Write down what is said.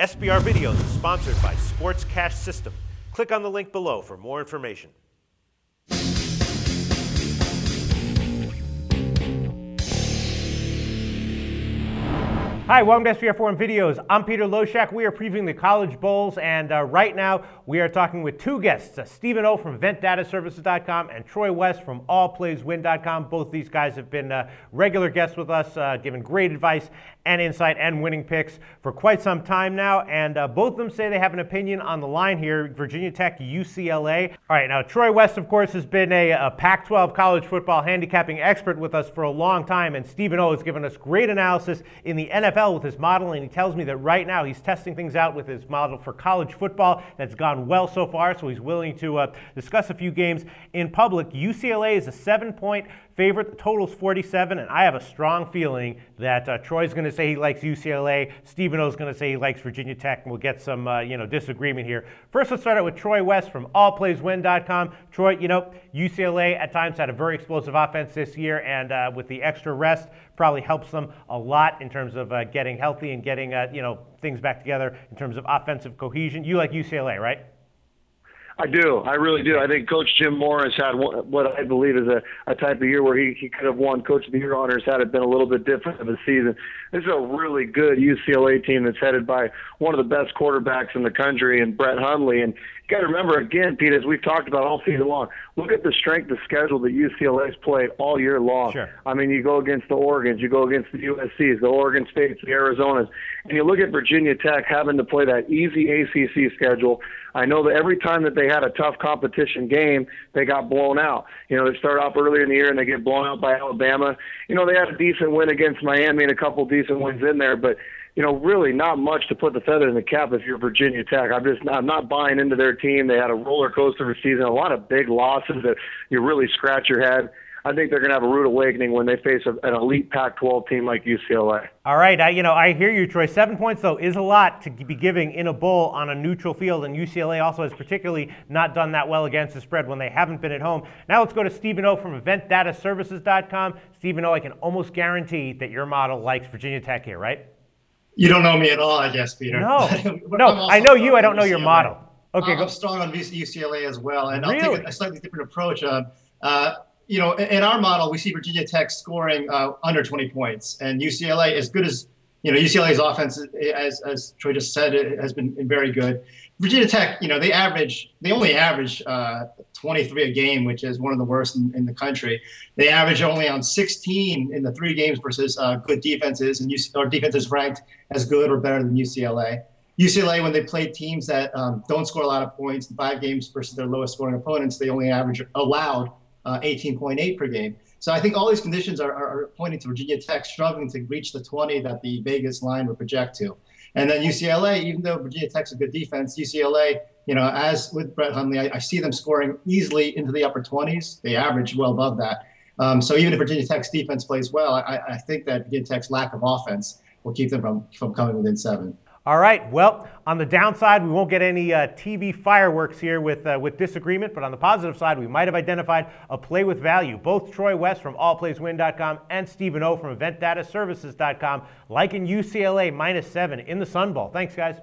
SBR Videos is sponsored by Sports Cash System. Click on the link below for more information. Hi, welcome to SBR Forum Videos. I'm Peter Loshak. We are previewing the College Bowls, and right now we are talking with two guests, Stephen O from EventDataServices.com and Troy West from AllPlaysWin.com. Both these guys have been regular guests with us, giving great advice and insight and winning picks for quite some time now, and both of them say they have an opinion on the line here, Virginia Tech, UCLA. All right, now Troy West, of course, has been a Pac-12 college football handicapping expert with us for a long time, and Stephen O has given us great analysis in the NFL with his model, and he tells me that right now he's testing things out with his model for college football that's gone well so far, so he's willing to discuss a few games in public. UCLA is a 7-point favorite. The total's 47, and I have a strong feeling that Troy's going to say he likes UCLA, Stephen O's going to say he likes Virginia Tech, and we'll get some disagreement here. First, let's start out with Troy West from AllPlaysWin.com. Troy, UCLA at times had a very explosive offense this year, and with the extra rest, probably helps them a lot in terms of getting healthy and getting things back together in terms of offensive cohesion. You like UCLA, right? I do. I really do. I think Coach Jim Morris had what I believe is a type of year where he could have won Coach of the Year honors had it been a little bit different of a season. This is a really good UCLA team that's headed by one of the best quarterbacks in the country, and Brett Hundley. And you got to remember, again, Pete, as we've talked about all season long, look at the strength of schedule that UCLA's played all year long. Sure. I mean, you go against the Oregons, you go against the USCs, the Oregon States, the Arizonas, and you look at Virginia Tech having to play that easy ACC schedule. I know that every time that they had a tough competition game, they got blown out. They start off earlier in the year and they get blown out by Alabama. They had a decent win against Miami and a couple decent wins in there, but really not much to put the feather in the cap if you're Virginia Tech. I'm not buying into their team. They had a roller coaster of a season, a lot of big losses that you really scratch your head. I think they're going to have a rude awakening when they face an elite Pac-12 team like UCLA. All right, I hear you, Troy. 7 points, though, is a lot to be giving in a bowl on a neutral field, and UCLA also has particularly not done that well against the spread when they haven't been at home. Now let's go to Stephen O from EventDataServices.com. Stephen O, I can almost guarantee that your model likes Virginia Tech here, right? You don't know me at all, I guess, Peter. No, no, I know you. I don't know your model. Okay, I'm strong on UCLA as well, and really? I'll take a slightly different approach. In our model, we see Virginia Tech scoring under 20 points, and UCLA, as good as UCLA's offense, as Troy just said, it has been very good. Virginia Tech, they only average 23 a game, which is one of the worst in the country. They average only on 16 in the 3 games versus good defenses, and our defense is ranked as good or better than UCLA. UCLA, when they play teams that don't score a lot of points in 5 games versus their lowest scoring opponents, they only allowed 18.8 per game. So I think all these conditions are pointing to Virginia Tech struggling to reach the 20 that the Vegas line would project to. And then UCLA, even though Virginia Tech's a good defense, UCLA, as with Brett Hundley, I see them scoring easily into the upper 20s. They average well above that. So even if Virginia Tech's defense plays well, I think that Virginia Tech's lack of offense will keep them from coming within 7. All right, well, on the downside, we won't get any TV fireworks here with disagreement, but on the positive side, we might have identified a play with value. Both Troy West from AllPlaysWin.com and Stephen O from EventDataServices.com liking UCLA -7 in the Sun Bowl. Thanks, guys.